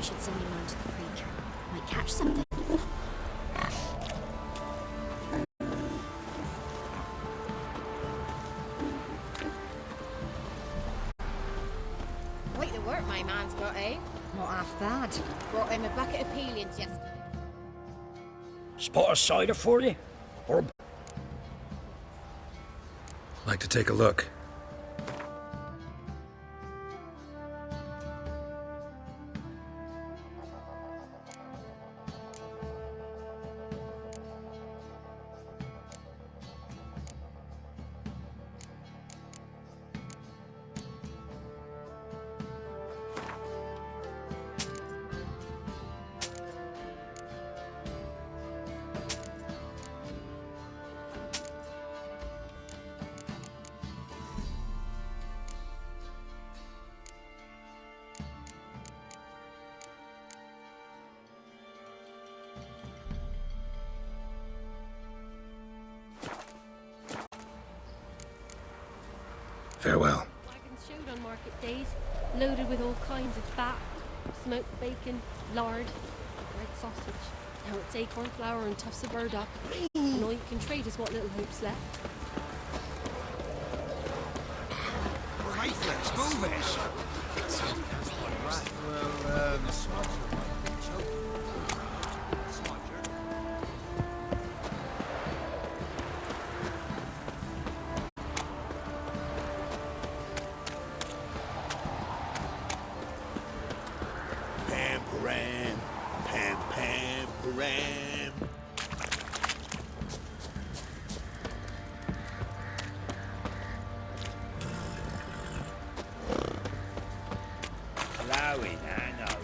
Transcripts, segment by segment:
should send you down to the creek. Might catch something. Quite the work my man's got, eh? Not half bad. Brought him a bucket of peelings yesterday. Spot a cider for you? Or... Like to take a look. Farewell. Wagons showed on market days, loaded with all kinds of fat, smoked bacon, lard, red sausage. Now it's acorn flour and tufts of burdock, and all you can trade is what little hope's left. Right, let's move it. Pam, pam, pam, pam. Allowing, I know.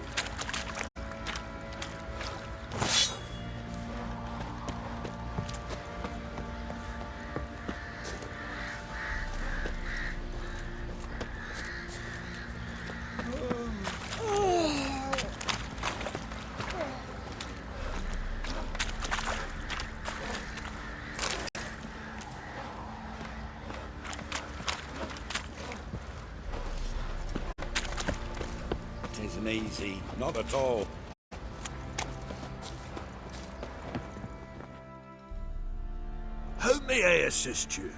Isn't easy, not at all. How may I assist you?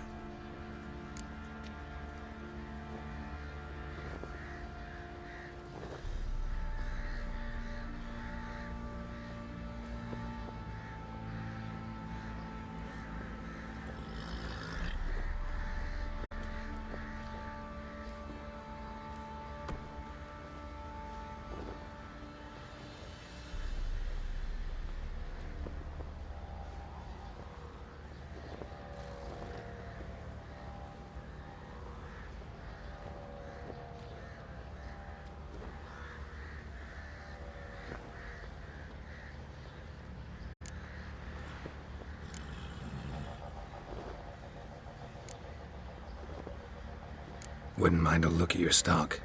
Wouldn't mind a look at your stock.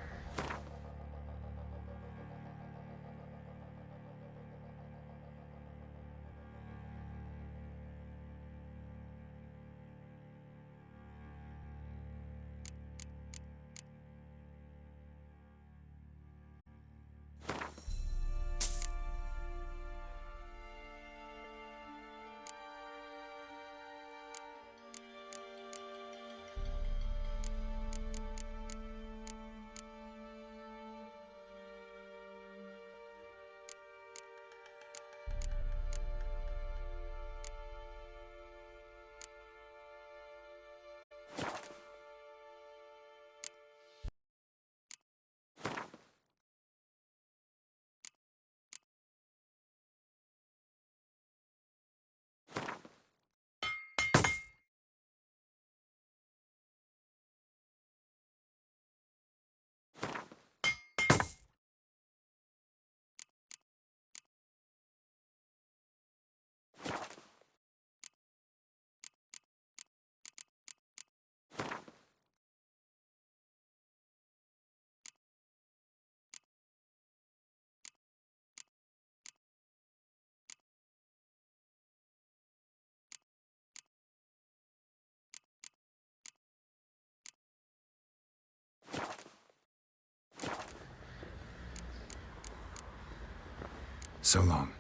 So long.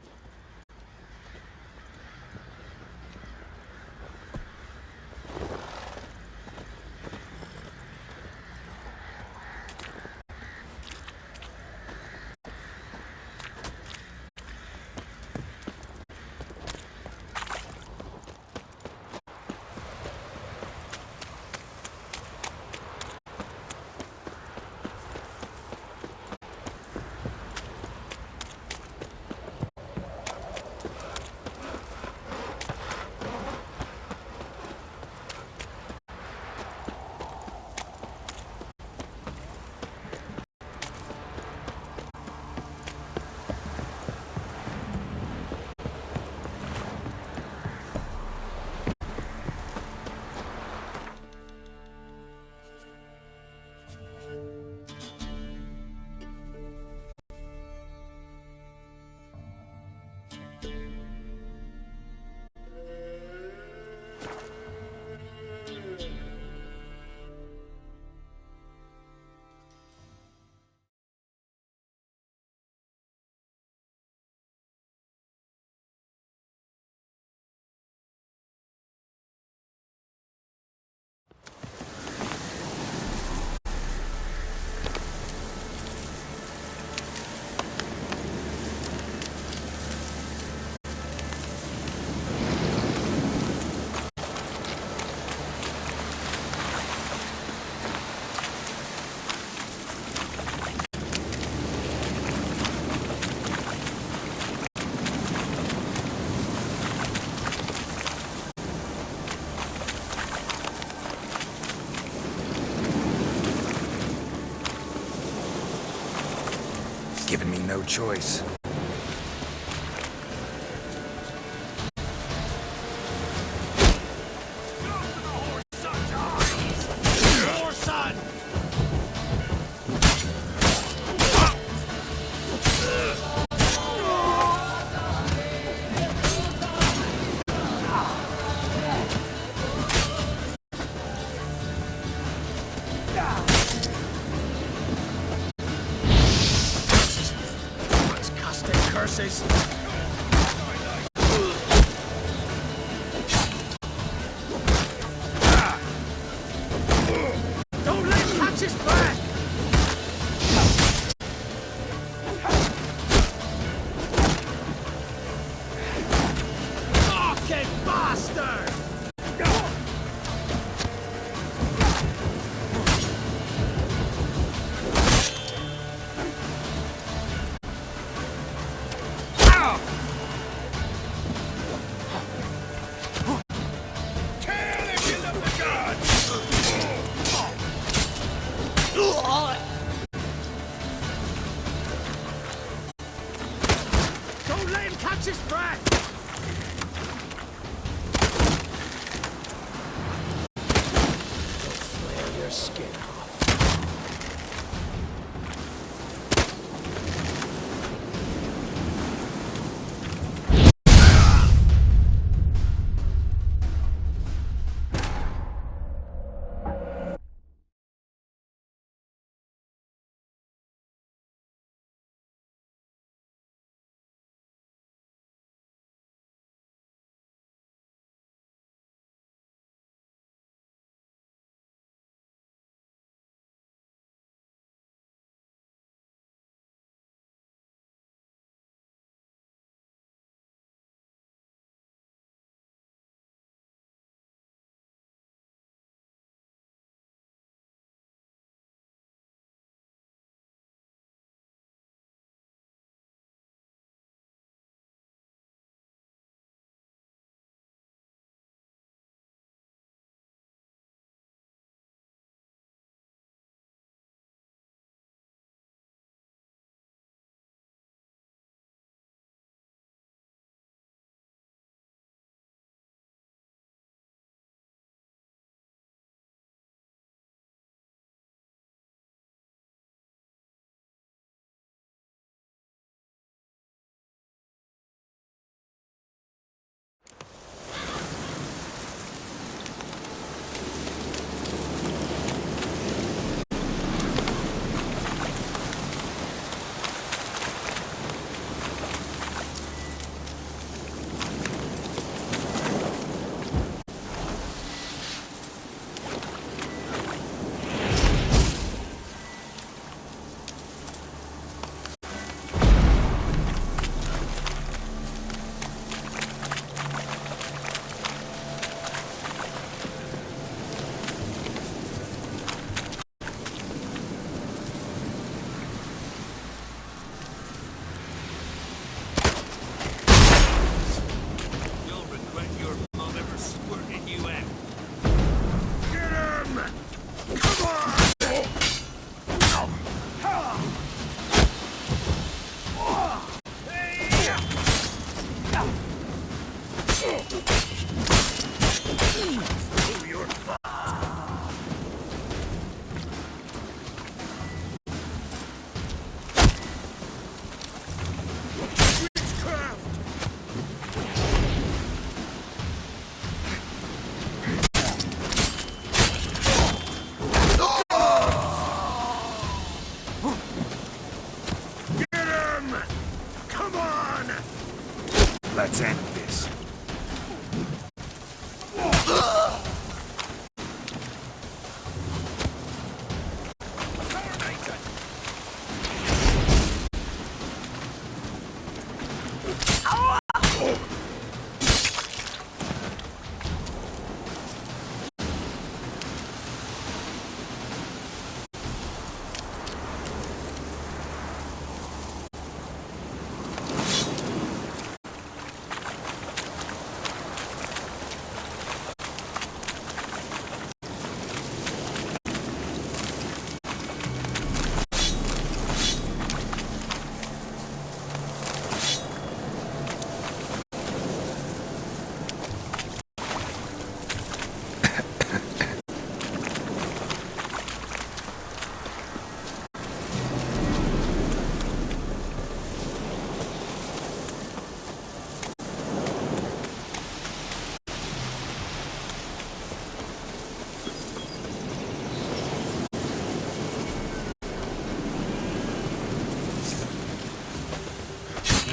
Giving me no choice. Your son! Disgusting curses! Don't let him catch his breath! Fucking bastard! Kill if you love the gods! Don't let him catch his breath! Flare your skin off.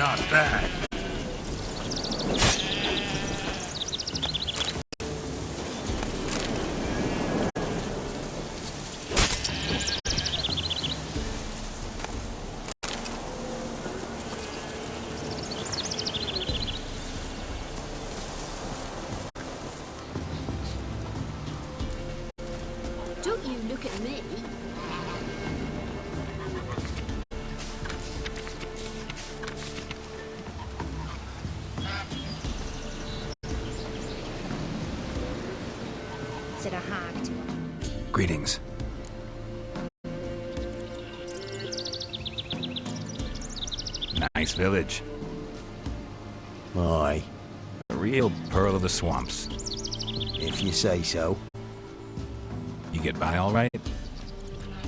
Not bad. Don't you look at me. Said a hag to him. Greetings. Nice village. Aye, A real pearl of the swamps. if you say so. You get by all right?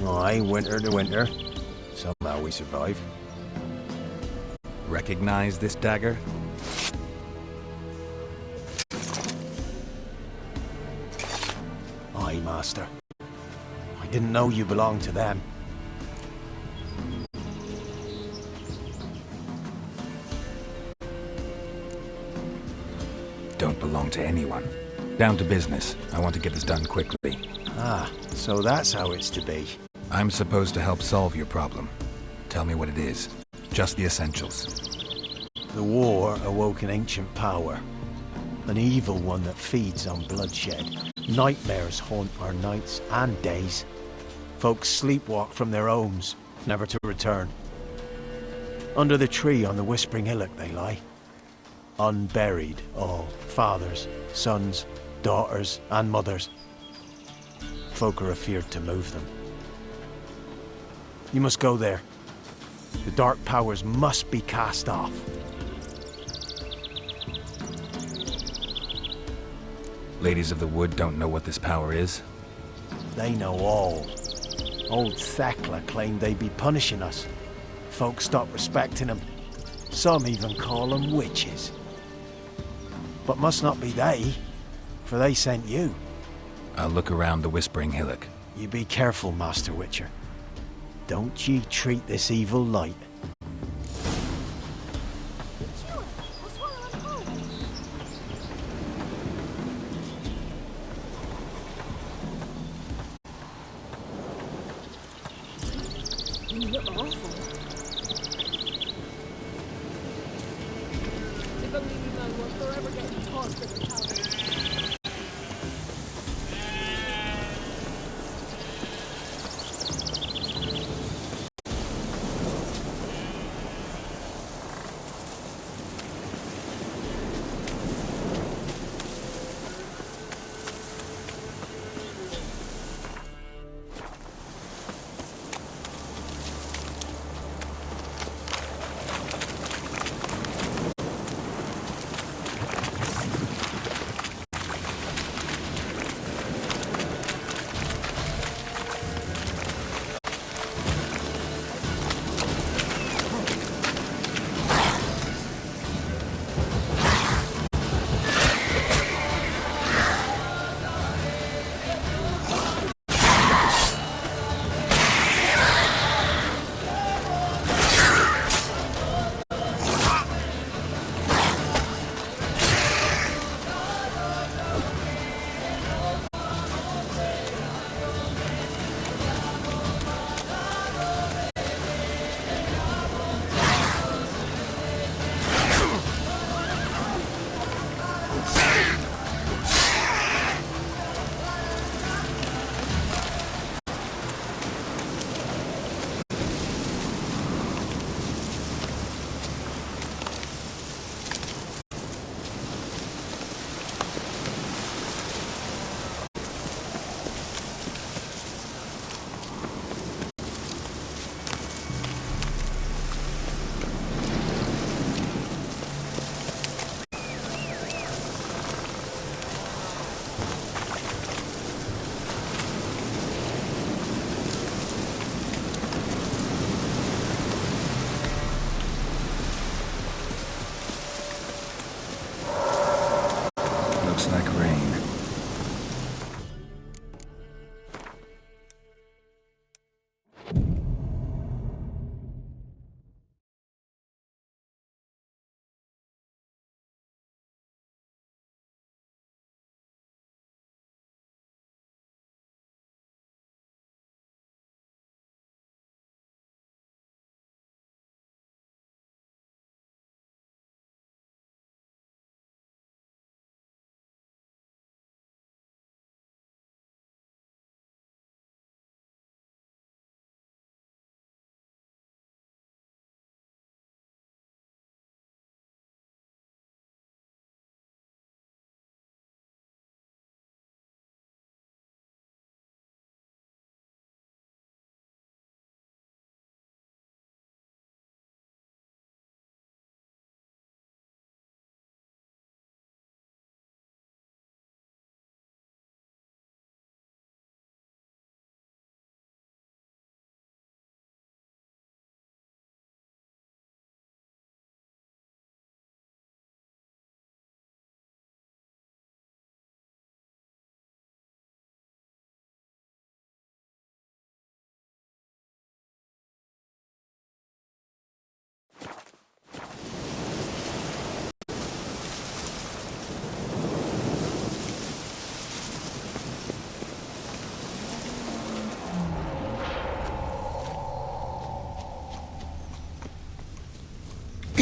Aye, winter to winter. Somehow we survive. Recognize this dagger? Aye, master. I didn't know you belonged to them. Don't belong to anyone. Down to business. I want to get this done quickly. Ah, so that's how it's to be. I'm supposed to help solve your problem. Tell me what it is. Just the essentials. The war awoke an ancient power. An evil one that feeds on bloodshed. Nightmares haunt our nights and days. Folks sleepwalk from their homes, never to return. Under the tree on the Whispering Hillock they lie. Unburied, all. Fathers, sons, daughters, and mothers. Folk are afeard to move them. You must go there. The dark powers must be cast off. Ladies of the Wood don't know what this power is. They know all. Old Thekla claimed they'd be punishing us. Folk stopped respecting them. Some even call them witches. But must not be they, for they sent you. I'll look around the Whispering Hillock. You be careful, Master Witcher. Don't ye treat this evil light. You look awful. If only we know we're forever getting tossed in the tower.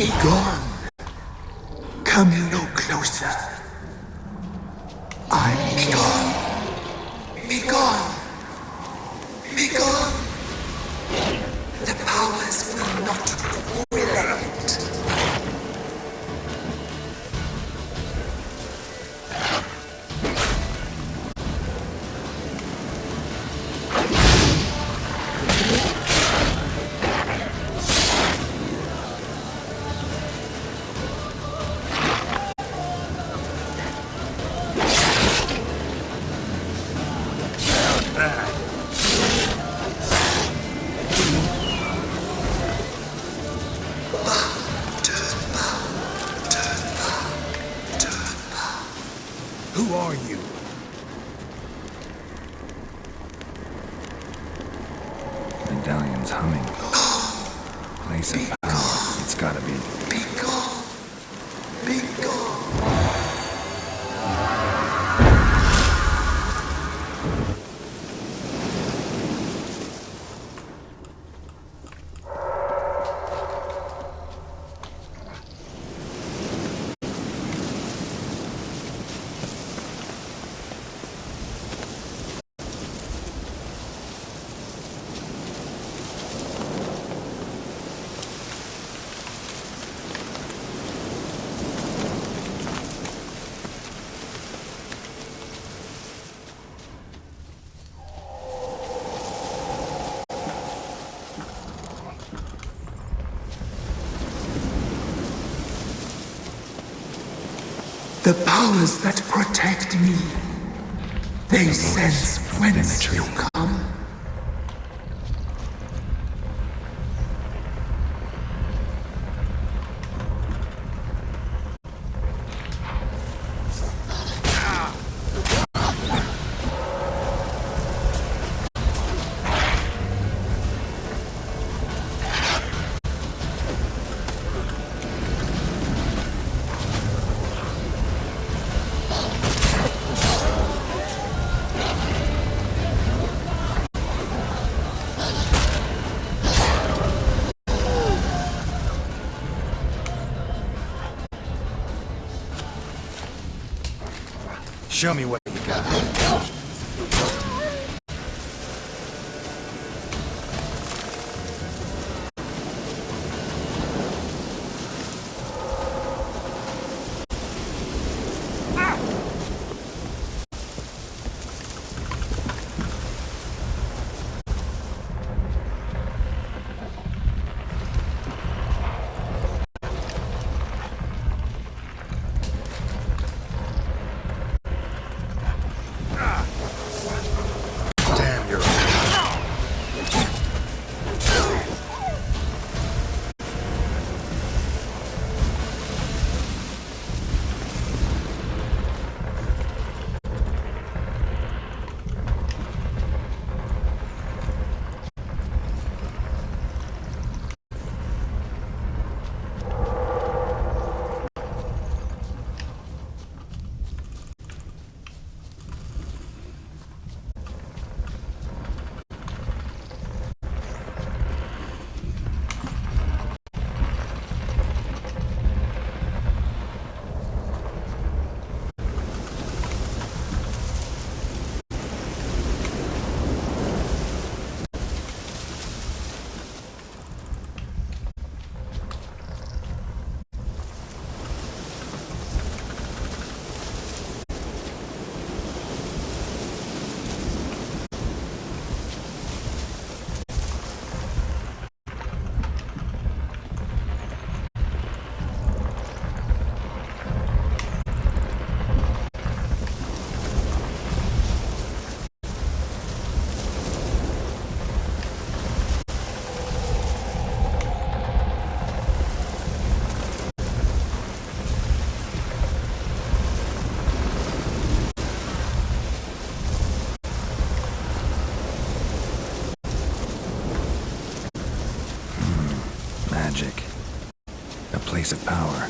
Be gone. Come no closer. I'm gone. Be gone. Be gone. The powers will not relent. Who are you? Medallion's humming. Place of power. It's gotta be. Be gone. Be gone. The powers that protect me, they sense whence you come. Show me what you got. Magic. A place of power.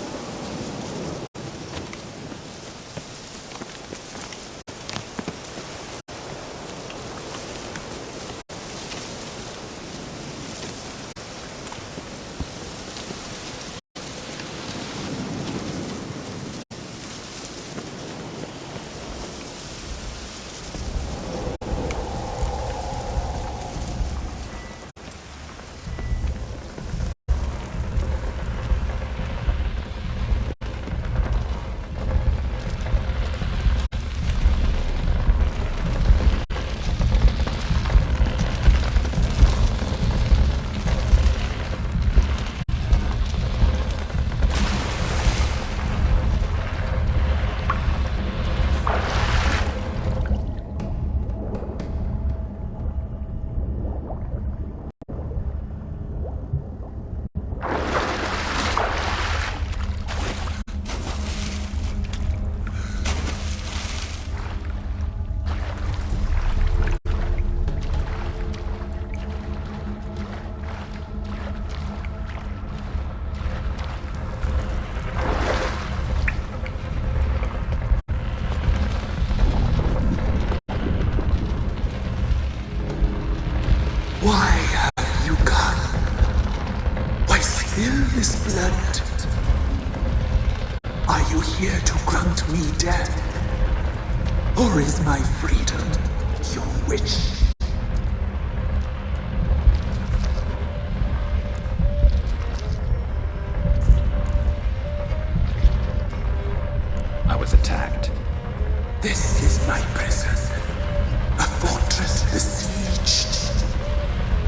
Why have you come? Why spill this blood? Are you here to grant me death? Or is my freedom your wish? I was attacked. This is my prison. A fortress besieged.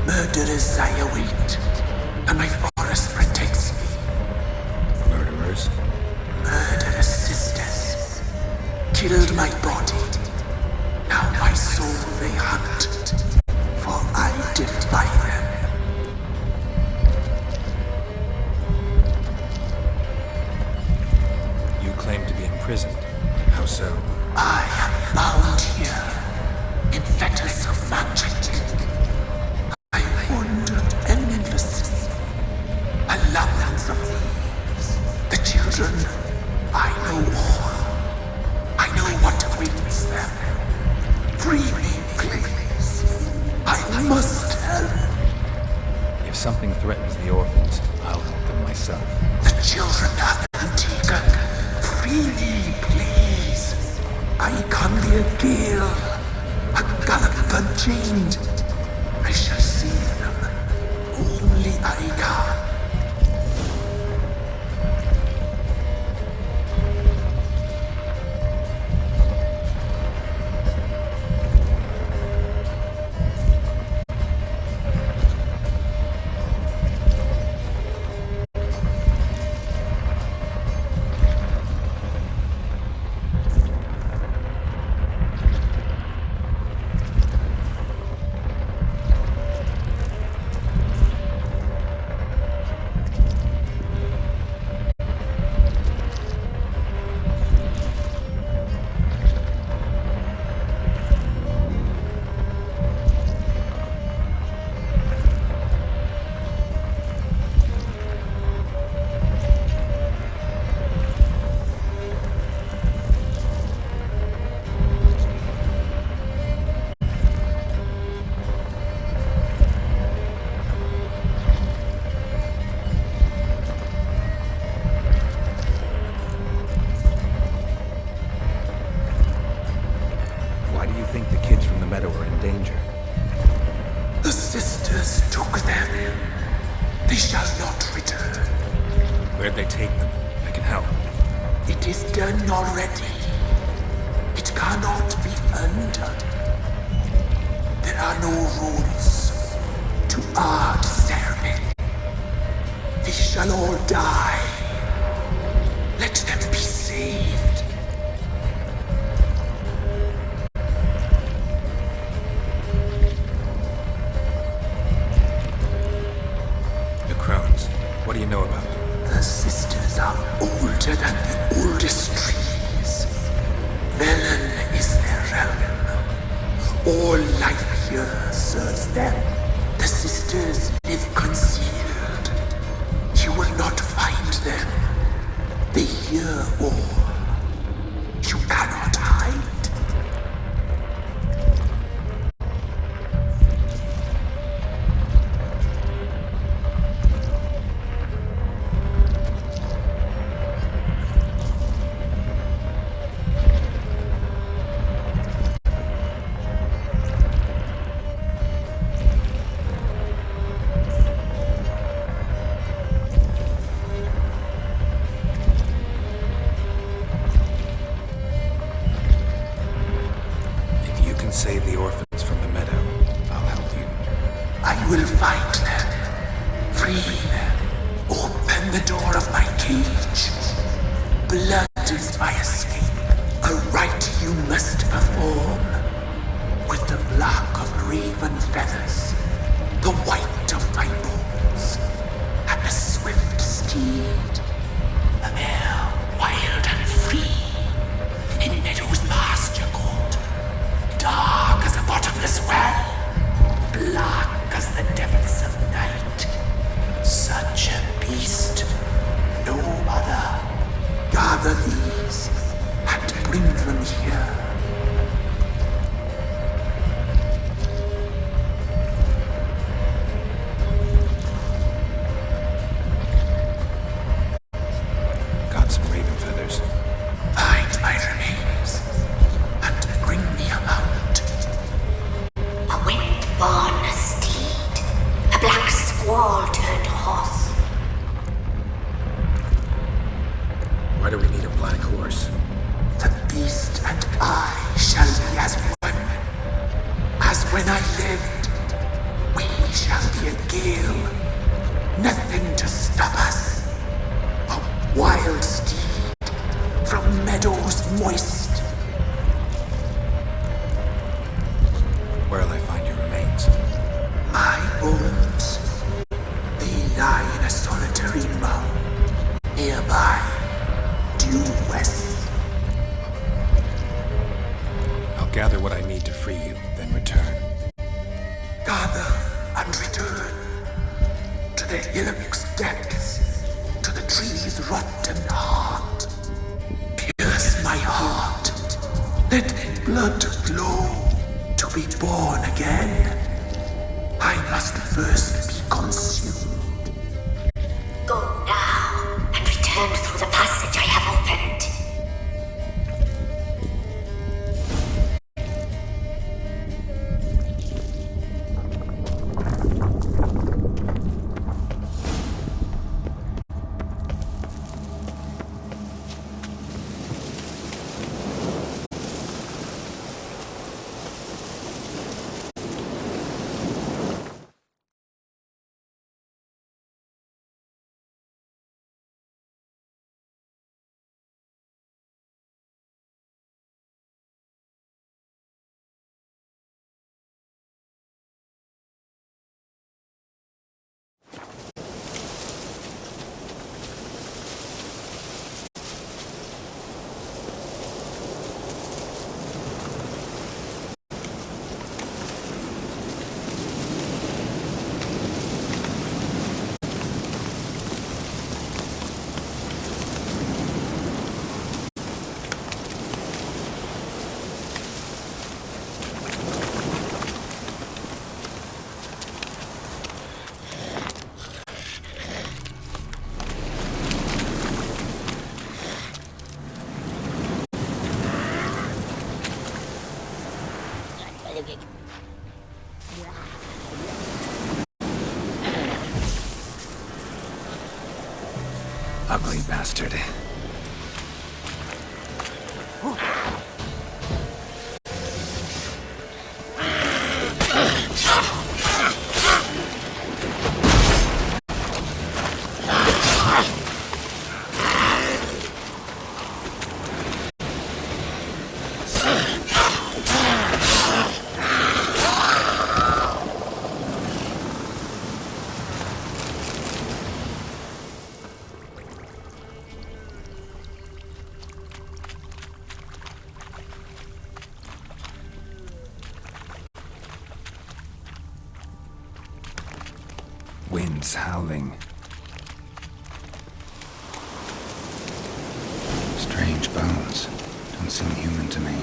Murderers I await, and my forest protects me. Murderers? Murderous sisters killed my body. Now my soul they hunt, for I defy them. You claim to be imprisoned. How so? I am bound here in fetters of magic. I wandered endlessly, a labyrinth of thieves. The children, I know all. I know what awaits them. Free me, please. I must help. If something threatens the orphans, I'll help them myself. The children have been taken. Free me, please. I can be a gale, a gallop unchained. I shall save them. Only I can. Why do you think the kids from the meadow are in danger? The sisters took them. They shall not return. Where'd they take them? I can help. It is done already. It cannot be undone. There are no rules to our ceremony. They shall all die. Let them be saved. The Crones. What do you know about them? The sisters are older than the oldest trees. Velen is their realm. All life here serves them. The sisters live concealed. You will not find them. They hear all. You cannot hide. Save the orphans from the meadow. I'll help you. I will find them. Free them. Open the door of my cage. Blood is my escape. A rite you must perform. With the black of raven feathers, the white of my bones, and a swift steed. A mare, wild and free, in meadows pasture court. Dark as a bottomless well, black as the depths of night. Such a beast, no other. Gather these and bring them here. born steed. A black squall turned horse. Why do we need a black horse? The beast and I shall be as one. As when I lived, we shall be a gale. Nothing to stop us. A wild steed from meadows moist. Where'll I find your remains? My bones, they lie in a solitary mound nearby, due west. I'll gather what I need to free you, then return. Gather and return to the Hillamic's depths, to the tree's rotten heart. Pierce my heart, let blood flow to be born again. I must first be consumed. Go now and return through the passage I have opened. Ugly bastard. Winds howling. Strange bones. Don't seem human to me.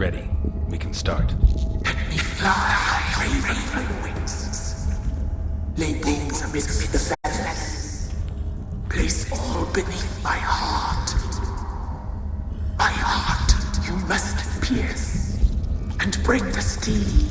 ready, we can start. Let me fly, raven wings. Lay things amidst the feathers. Place all beneath my heart. My heart you must pierce, and bring the steed.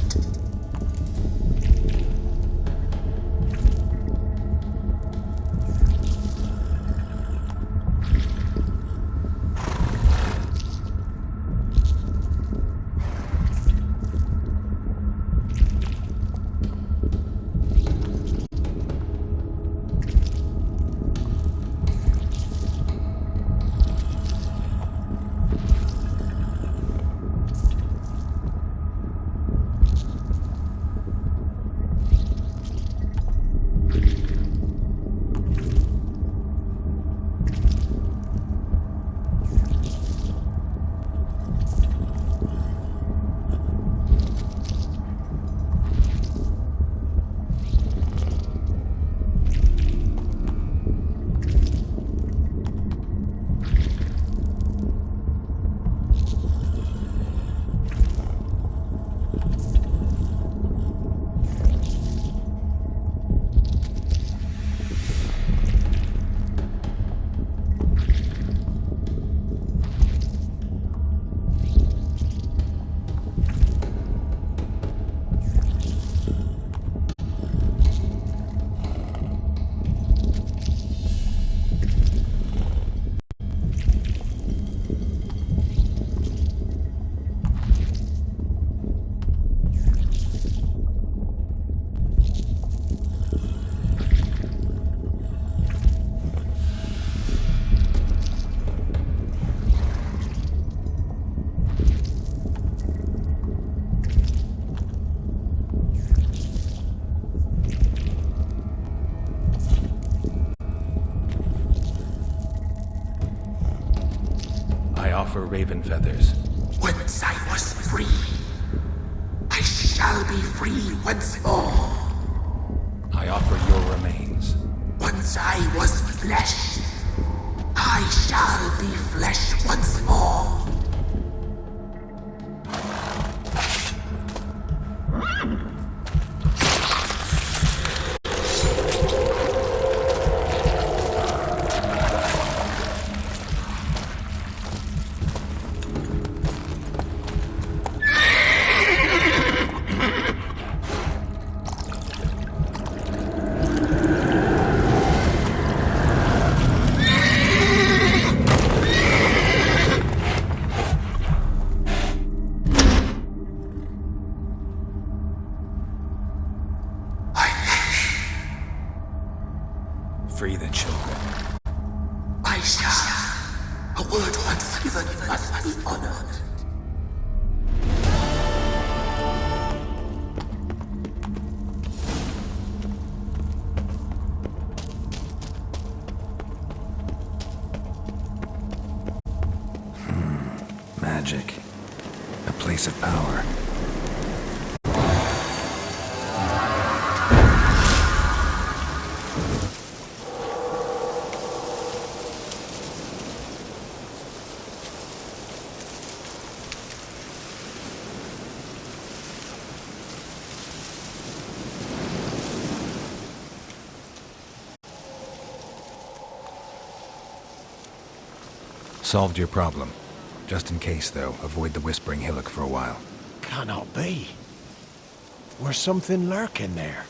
For raven feathers. Once I was free, I shall be free once more. I offer your remains. Once I was flesh, I shall be flesh once more. Free the children. I shall. A word once given must be honored. Magic. A place of power. Solved your problem. Just in case, though, avoid the Whispering Hillock for a while. Cannot be. Where's something lurking there?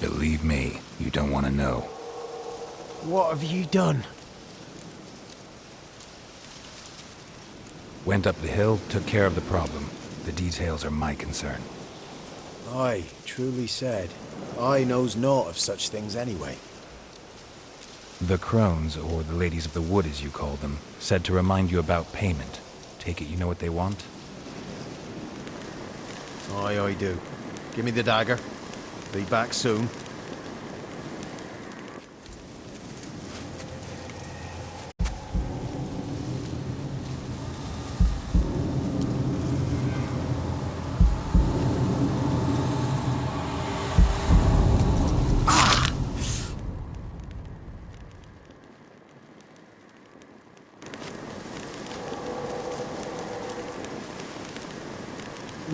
Believe me, you don't want to know. What have you done? Went up the hill, took care of the problem. The details are my concern. Aye, truly said. I knows naught of such things anyway. The Crones, or the Ladies of the Wood as you call them, said to remind you about payment. Take it you know what they want? Aye, I do. Give me the dagger. Be back soon.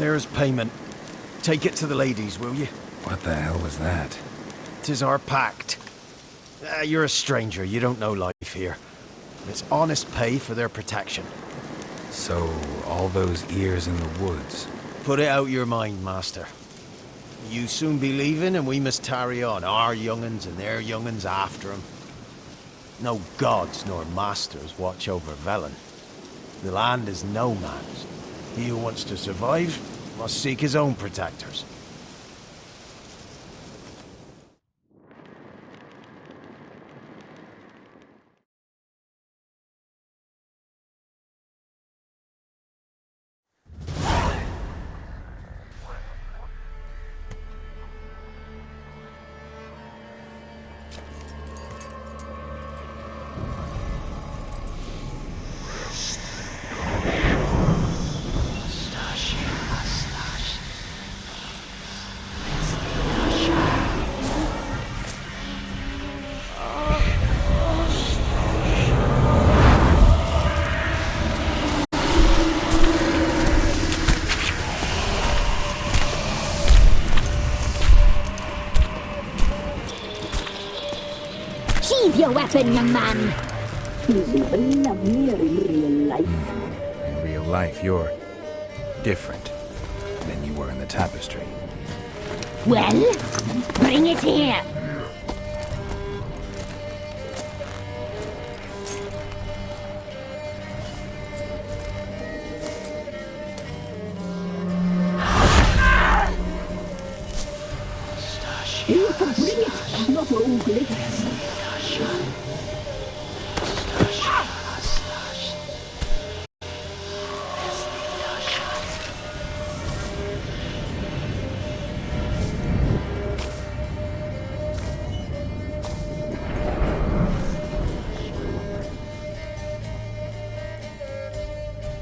There's payment. Take it to the ladies, will you? What the hell was that? 'Tis our pact. You're a stranger, you don't know life here. It's honest pay for their protection. So, all those ears in the woods. Put it out your mind, master. You soon be leaving and we must tarry on, our young'uns and their young'uns after 'em. No gods nor masters watch over Velen. The land is no man's. He who wants to survive must seek his own protectors. Sheathe your weapon, young man. He's even lovelier in real life. In real life, you're different than you were in the tapestry. Well, bring it here. You can bring it, not ugly.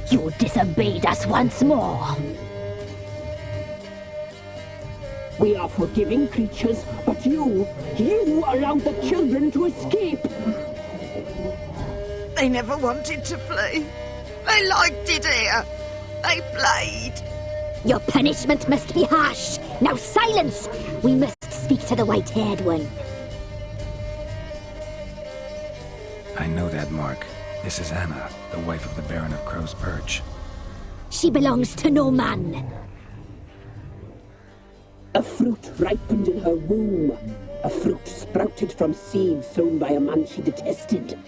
You disobeyed us once more. We are forgiving creatures, but you allowed the children to escape. They never wanted to flee. They liked it here. They played. Your punishment must be harsh. Now silence! We must speak to the white-haired one. I know that mark. This is Anna, the wife of the Baron of Crow's Perch. She belongs to no man. A fruit ripened in her womb. A fruit sprouted from seeds sown by a man she detested.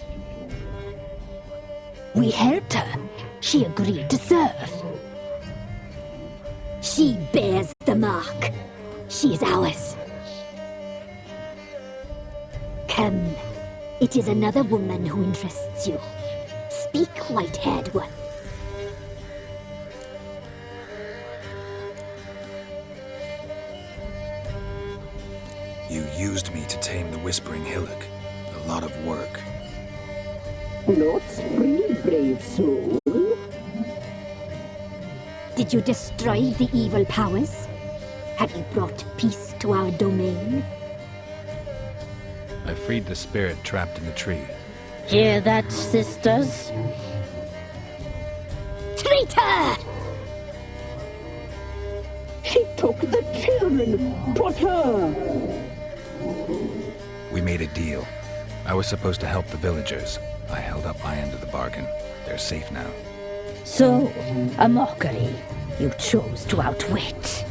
We helped her. She agreed to serve. She bears the mark. She is ours. Come. It is another woman who interests you. Speak, white-haired one. You used me to tame the Whispering Hillock. A lot of work. Not free, brave soul. Did you destroy the evil powers? Have you brought peace to our domain? I freed the spirit trapped in the tree. Hear that, sisters? Traitor! She took the children, but her. We made a deal. I was supposed to help the villagers. I held up my end of the bargain. They're safe now. So, a mockery you chose to outwit.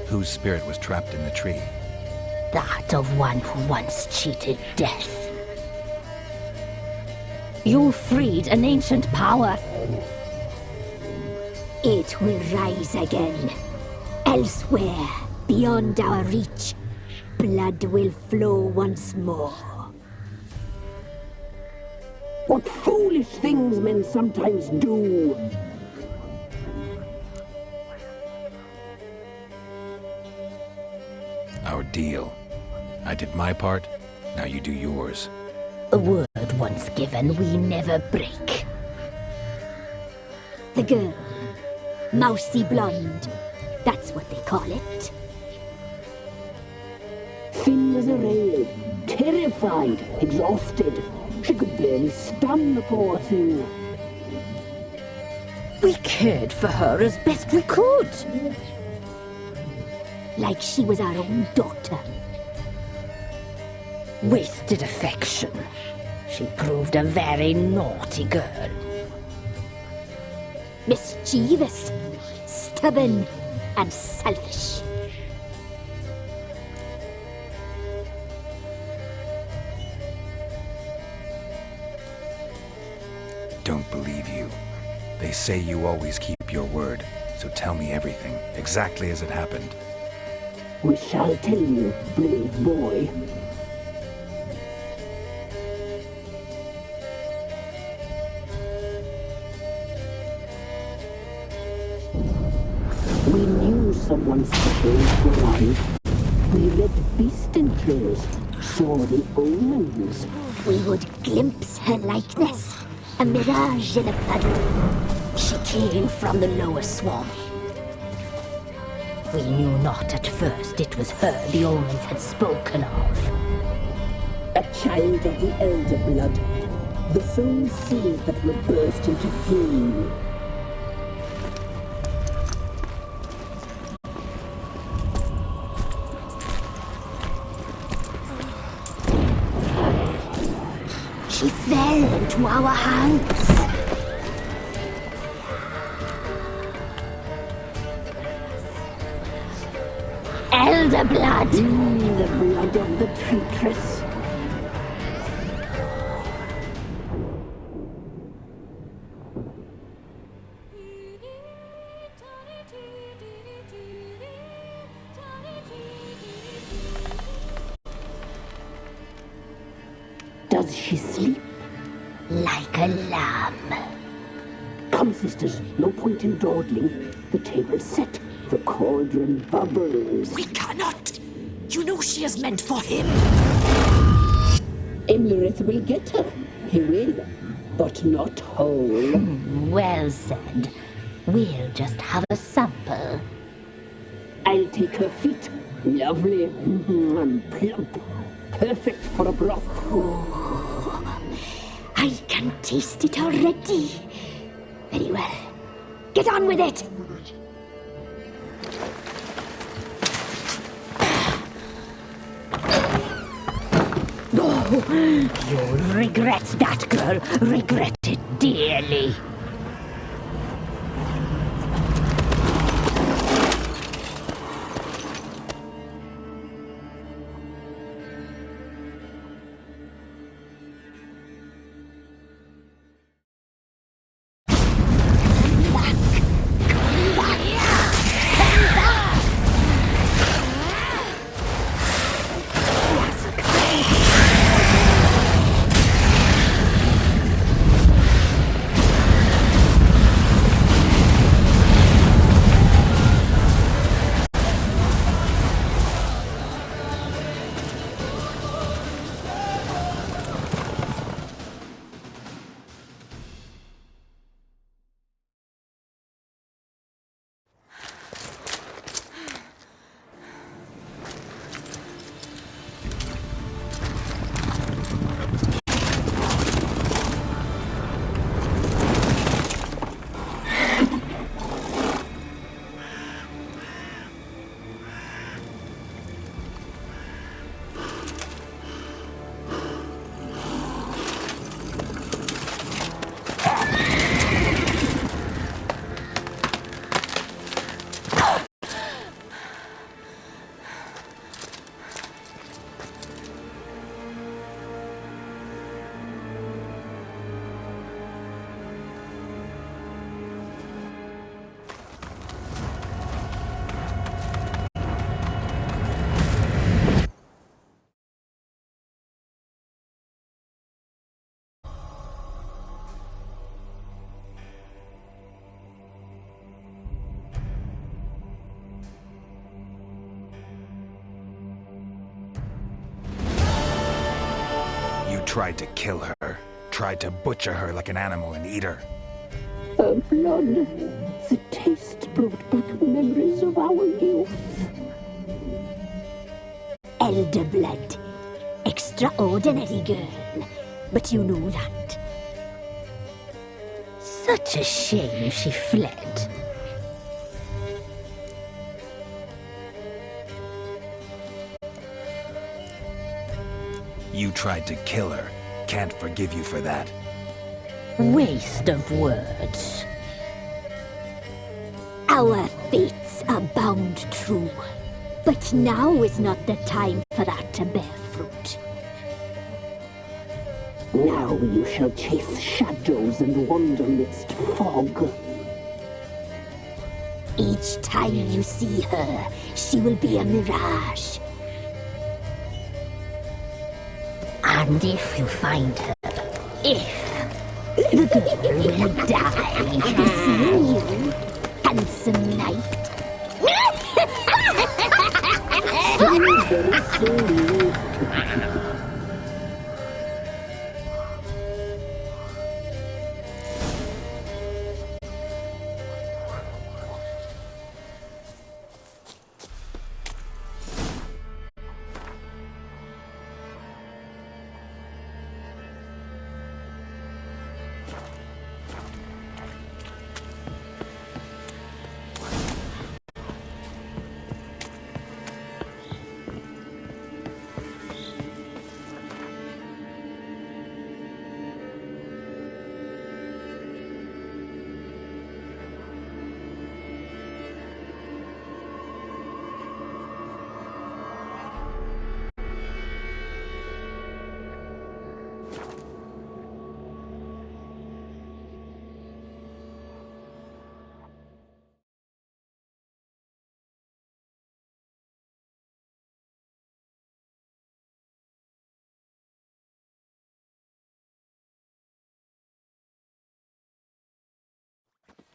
Whose spirit was trapped in the tree? That of one who once cheated death. You freed an ancient power. It will rise again. Elsewhere, beyond our reach, blood will flow once more. What foolish things men sometimes do. Our deal. I did my part, now you do yours. A word once given, we never break. The girl, Mousy Blonde, that's what they call it. thin as a rail, terrified, exhausted. She could barely stand, the poor thing. We cared for her as best we could. Like she was our own daughter. Wasted affection. She proved a very naughty girl. Mischievous, stubborn, and selfish. Don't believe you. They say you always keep your word, so tell me everything, exactly as it happened. We shall tell you, brave boy. We knew someone special would arrive. We read beast entrails, saw the omens. We would glimpse her likeness, a mirage in a puddle. She came from the lower swamp. We knew not at first it was her the omens had spoken of. A child of the elder blood, the soul seed that would burst into flame. She fell into our hands. Elder blood! The blood of the traitress. Does she sleep? Like a lamb. Come, sisters, no point in dawdling. The table's set. The cauldron bubbles. We cannot! You know she is meant for him! Imlerith will get her. He will, but not whole. Well said. We'll just have a sample. I'll take her feet. Lovely and plump. Perfect for a broth. I can taste it already. Very well. Get on with it! You'll regret that, girl. Regret it dearly. Tried to kill her. Tried to butcher her like an animal and eat her. Her blood. The taste brought back memories of our youth. Elder blood. Extraordinary girl. But you know that. Such a shame she fled. You tried to kill her. Can't forgive you for that. Waste of words. Our fates are bound true. But now is not the time for that to bear fruit. Now you shall chase shadows and wander midst fog. Each time you see her, she will be a mirage. And if you find her, the girl will die. Be seeing you, handsome knight.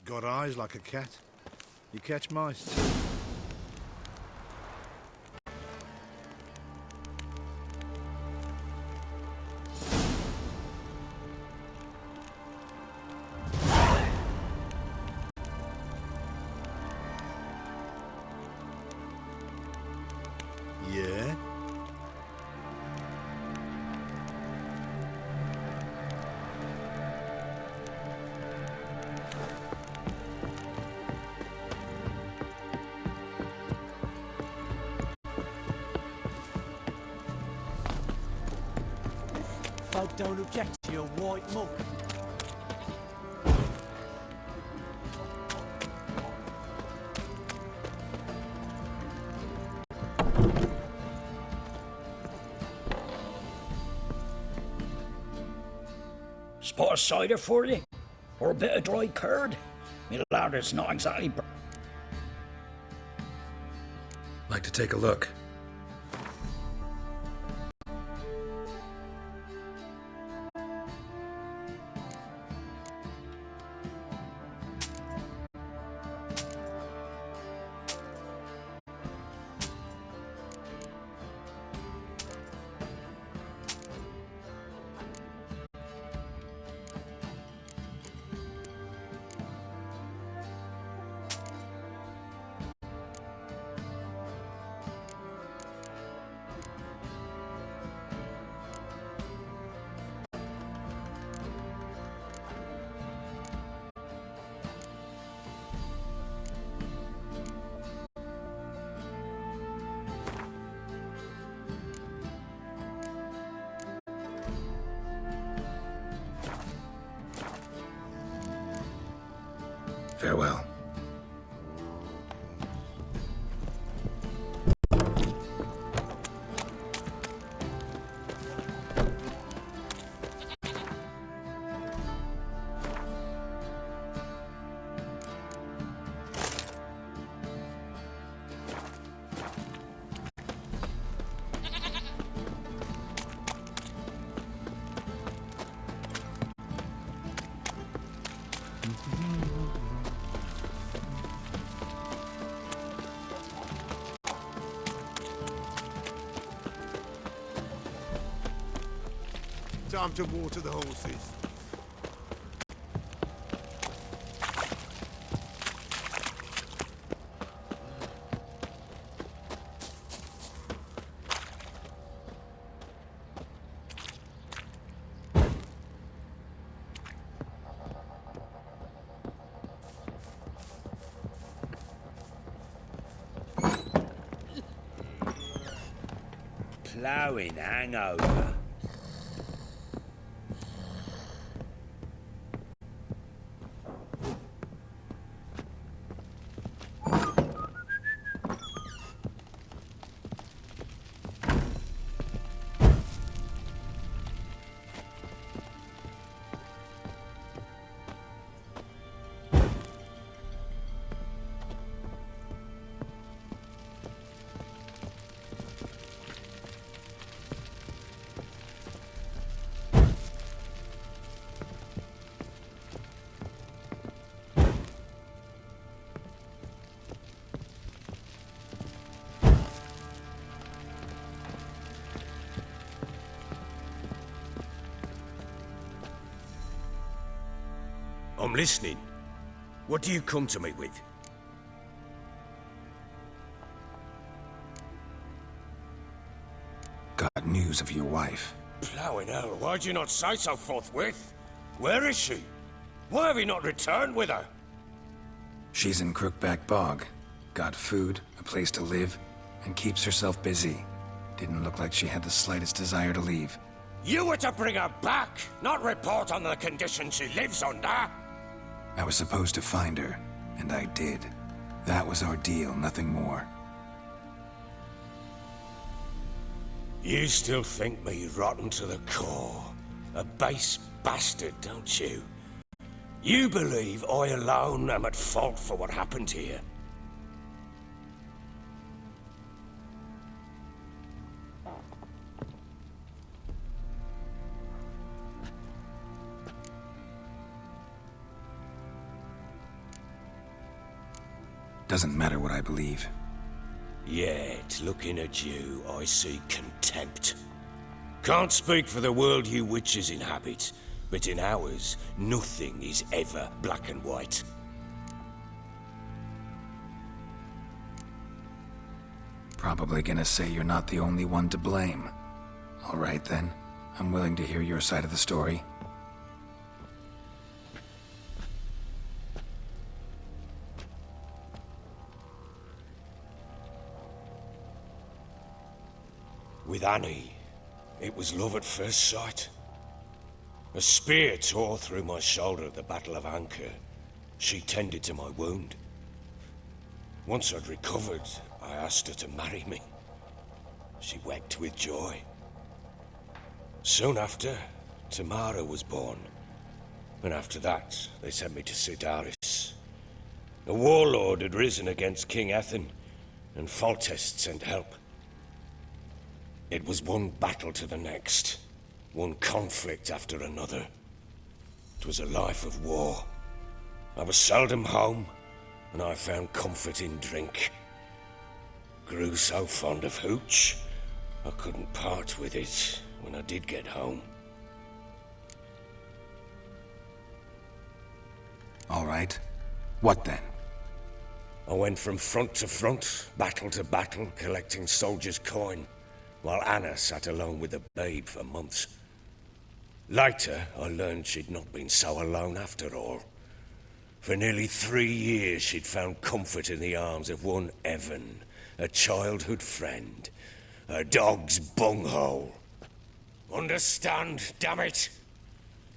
Got eyes like a cat. You catch mice too. Yeah? Folk don't object to your white mug. Spot of cider for you? Or a bit of dry curd? Me lad, it's not exactly... Like to take a look. Farewell. Time to water the horses. ploughing hangover. I'm listening. What do you come to me with? Got news of your wife. Ploughing hell, why'd you not say so forthwith? Where is she? Why have you not returned with her? She's in Crookback Bog. Got food, a place to live, and keeps herself busy. Didn't look like she had the slightest desire to leave. You were to bring her back, not report on the conditions she lives under. I was supposed to find her, and I did. That was our deal, nothing more. You still think me rotten to the core. A base bastard, don't you? You believe I alone am at fault for what happened here. Doesn't matter what I believe. Yet, looking at you, I see contempt. Can't speak for the world you witches inhabit, but in ours, nothing is ever black and white. Probably gonna say you're not the only one to blame. All right then, I'm willing to hear your side of the story. With Annie, it was love at first sight. A spear tore through my shoulder at the Battle of Anchor. She tended to my wound. Once I'd recovered, I asked her to marry me. She wept with joy. Soon after, Tamara was born. And after that, they sent me to Sidaris. A warlord had risen against King Ethan, and Foltest sent help. It was one battle to the next, one conflict after another. It was a life of war. I was seldom home, and I found comfort in drink. Grew so fond of hooch, I couldn't part with it when I did get home. All right. What then? I went from front to front, battle to battle, collecting soldiers' coin, while Anna sat alone with the babe for months. Later, I learned she'd not been so alone after all. For nearly 3 years, she'd found comfort in the arms of one Evan, a childhood friend, a dog's bunghole. Understand, damn it?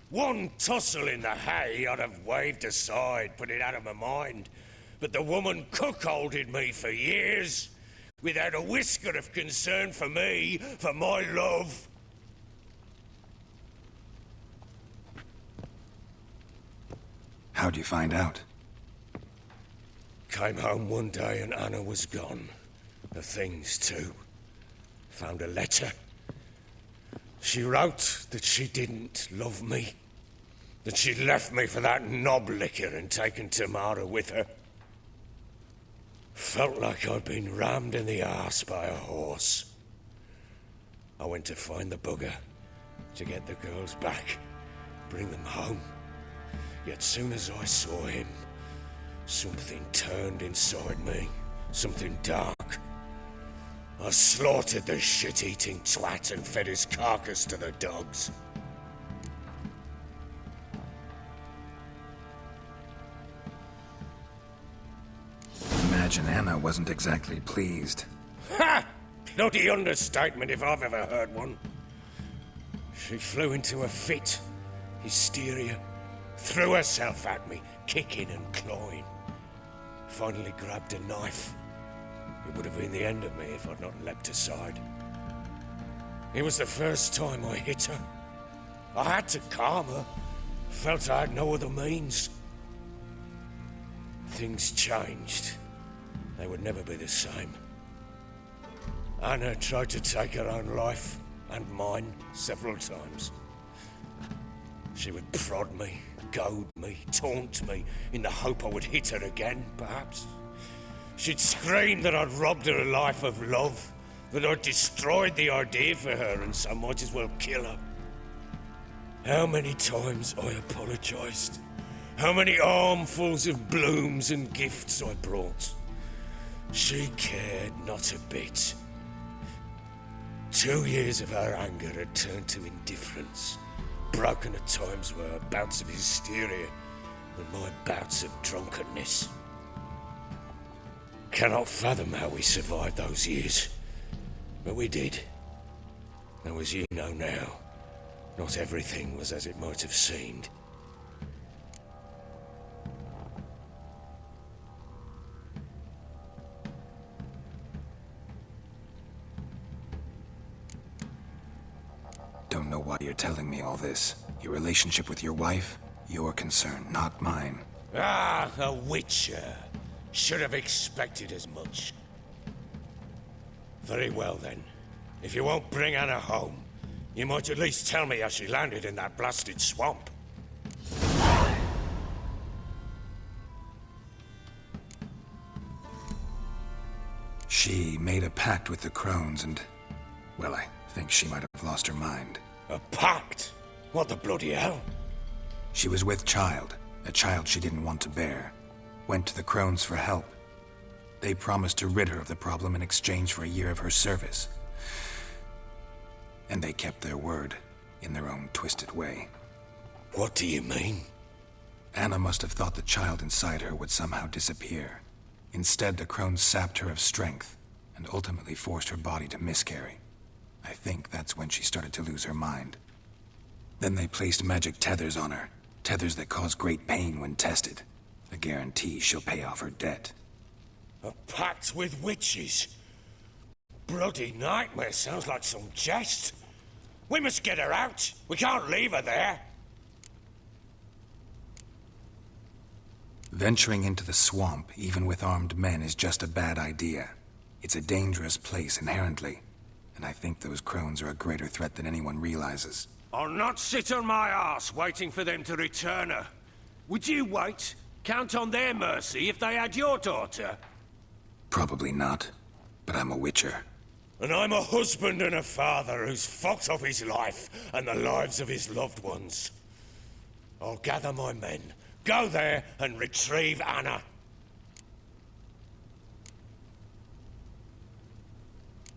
One tussle in the hay I'd have waved aside, put it out of my mind. But the woman cuckolded me for years, without a whisker of concern for me, for my love. How'd you find out? Came home one day and Anna was gone. The things too. Found a letter. She wrote that she didn't love me. That she'd left me for that knob licker and taken Tamara with her. Felt like I'd been rammed in the arse by a horse. I went to find the bugger, to get the girls back, bring them home. Yet soon as I saw him, something turned inside me, something dark. I slaughtered the shit-eating twat and fed his carcass to the dogs. Imagine Anna wasn't exactly pleased. Ha! bloody understatement if I've ever heard one. She flew into a fit, hysteria, threw herself at me, kicking and clawing. Finally grabbed a knife. It would have been the end of me if I'd not leapt aside. It was the first time I hit her. I had to calm her. Felt I had no other means. Things changed. They would never be the same. Anna tried to take her own life, and mine, several times. She would prod me, goad me, taunt me, in the hope I would hit her again, perhaps. She'd scream that I'd robbed her life of love, that I'd destroyed the idea for her, and so might as well kill her. How many times I apologized. How many armfuls of blooms and gifts I brought. She cared not a bit. 2 years of her anger had turned to indifference, broken at times by her bouts of hysteria and my bouts of drunkenness. Cannot fathom how we survived those years, but we did. Though as you know now, not everything was as it might have seemed. Don't know why you're telling me all this. Your relationship with your wife? Your concern, not mine. Ah, a witcher. Should have expected as much. Very well then. If you won't bring Anna home, you might at least tell me how she landed in that blasted swamp. She made a pact with the crones and... well, I think she might have lost her mind. A pact? What the bloody hell? She was with child, a child she didn't want to bear. Went to the crones for help. They promised to rid her of the problem in exchange for a year of her service. And they kept their word, in their own twisted way. What do you mean? Anna must have thought the child inside her would somehow disappear. Instead, the crones sapped her of strength, and ultimately forced her body to miscarry. I think that's when she started to lose her mind. Then they placed magic tethers on her, tethers that cause great pain when tested. A guarantee she'll pay off her debt. A pact with witches? Bloody nightmare, sounds like some jest. We must get her out. We can't leave her there. Venturing into the swamp, even with armed men, is just a bad idea. It's a dangerous place inherently, and I think those crones are a greater threat than anyone realizes. I'll not sit on my arse waiting for them to return her. Would you wait? Count on their mercy if they had your daughter? Probably not, but I'm a witcher. And I'm a husband and a father who's fucked up his life and the lives of his loved ones. I'll gather my men, go there and retrieve Anna.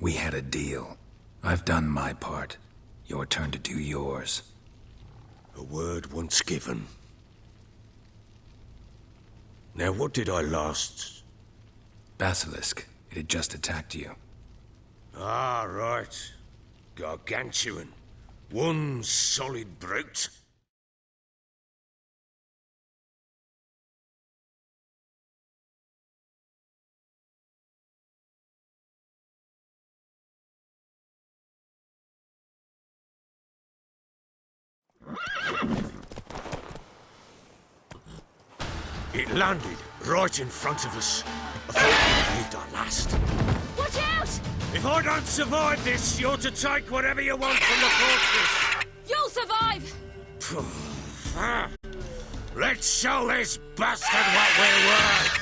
We had a deal. I've done my part. Your turn to do yours. A word once given. Now what did I last... Basilisk. It had just attacked you. Ah, right. Gargantuan. One solid brute. It landed right in front of us. I thought we lived our last. Watch out! If I don't survive this, you're to take whatever you want from the fortress. You'll survive! Let's show this bastard what we're worth.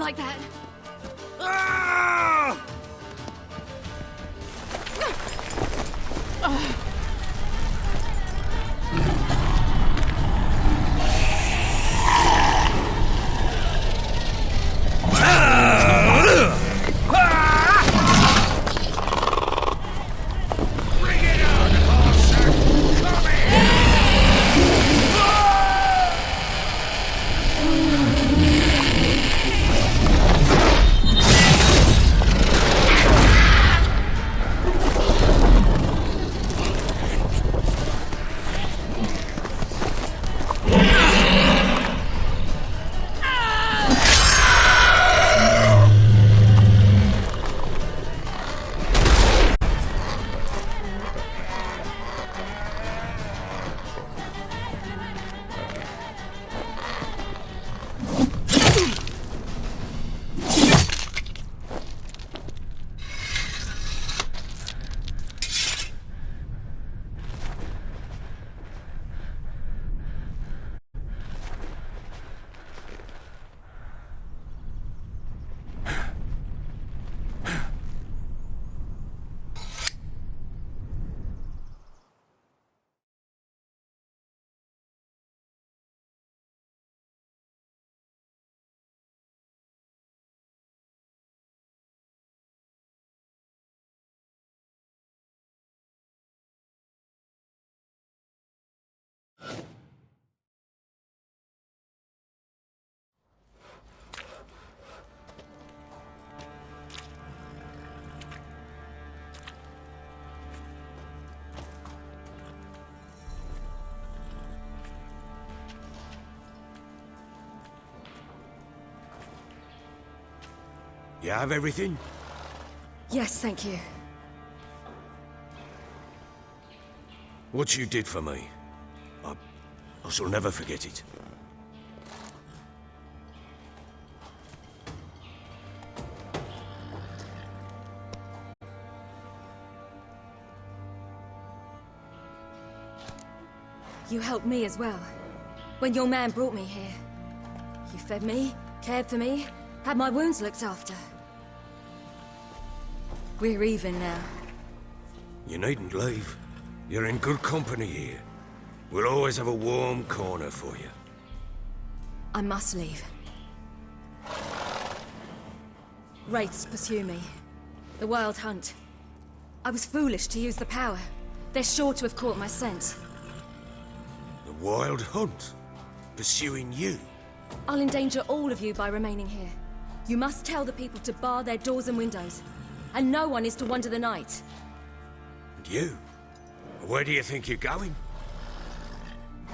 like that. You have everything? Yes, thank you. What you did for me, I shall never forget it. You helped me as well. When your man brought me here. You fed me, cared for me, had my wounds looked after. We're even now. You needn't leave. You're in good company here. We'll always have a warm corner for you. I must leave. Wraiths pursue me. The Wild Hunt. I was foolish to use the power. They're sure to have caught my scent. The Wild Hunt? Pursuing you? I'll endanger all of you by remaining here. You must tell the people to bar their doors and windows. And no one is to wander the night. And you? Where do you think you're going?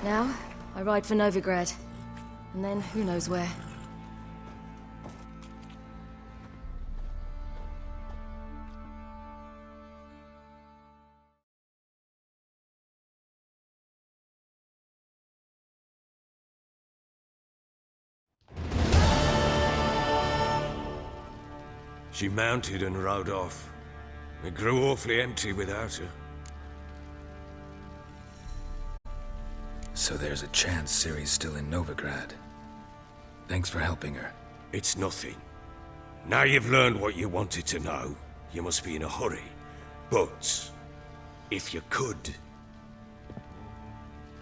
Now, I ride for Novigrad. And then, who knows where. She mounted and rode off. It grew awfully empty without her. So there's a chance Ciri's still in Novigrad. Thanks for helping her. It's nothing. Now you've learned what you wanted to know, you must be in a hurry. But, if you could...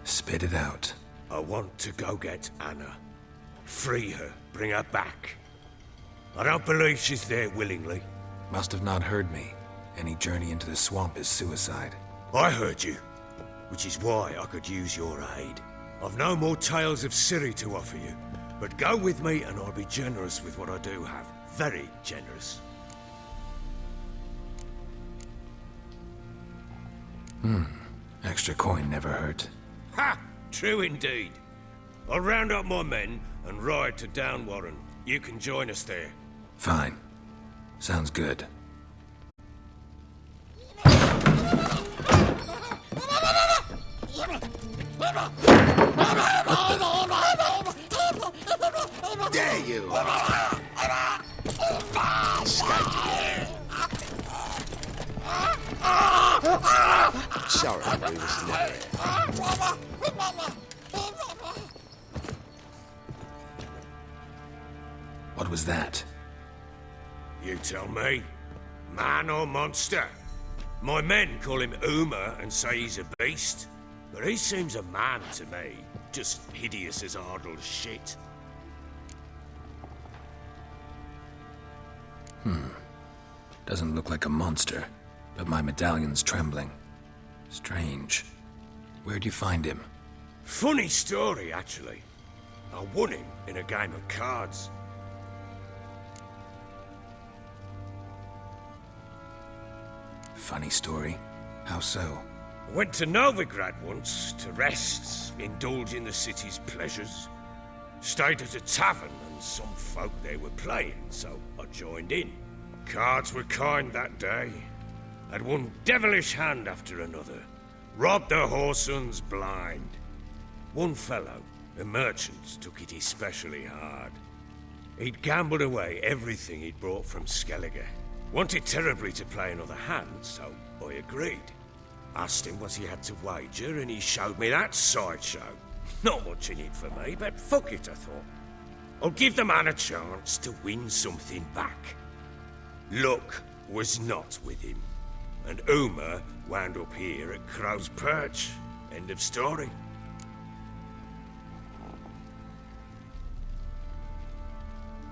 Spit it out. I want to go get Anna. Free her, bring her back. I don't believe she's there willingly. Must have not heard me. Any journey into the swamp is suicide. I heard you, which is why I could use your aid. I've no more tales of Ciri to offer you, but go with me and I'll be generous with what I do have. Very generous. Extra coin never hurt. Ha! True indeed. I'll round up my men and ride to Downwarren. You can join us there. Fine. Sounds good. There you are! Sorry, we was never here. What was that? You tell me. Man or monster? My men call him Uma and say he's a beast. But he seems a man to me. Just hideous as Ardle's shit. Doesn't look like a monster, but my medallion's trembling. Strange. Where'd you find him? Funny story, actually. I won him in a game of cards. Funny story? How so? I went to Novigrad once to rest, indulge in the city's pleasures. Stayed at a tavern and some folk there were playing, so I joined in. Cards were kind that day. Had one devilish hand after another. Robbed the whoresons blind. One fellow, a merchant, took it especially hard. He'd gambled away everything he'd brought from Skellige. Wanted terribly to play another hand, so I agreed. Asked him what he had to wager, and he showed me that sideshow. Not much in it for me, but fuck it, I thought. I'll give the man a chance to win something back. Luck was not with him, and Uma wound up here at Crow's Perch. End of story.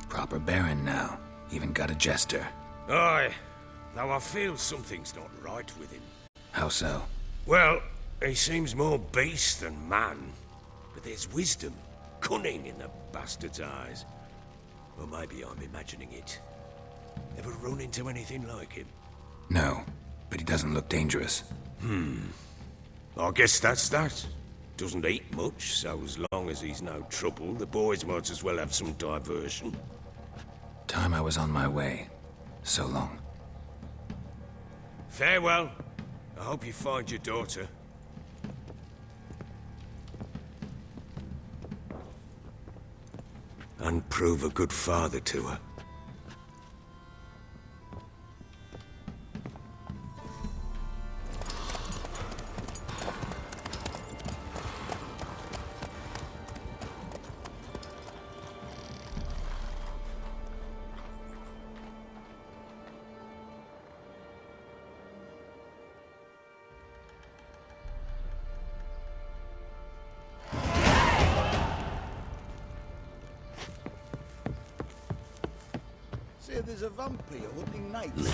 Proper baron now. Even got a jester. Aye, though I feel something's not right with him. How so? Well, he seems more beast than man. But there's wisdom, cunning in the bastard's eyes. Or maybe I'm imagining it. Ever run into anything like him? No, but he doesn't look dangerous. I guess that's that. Doesn't eat much, so as long as he's no trouble, the boys might as well have some diversion. Time I was on my way. So long. Farewell. I hope you find your daughter. And prove a good father to her. Say there's a vampire hunting knights.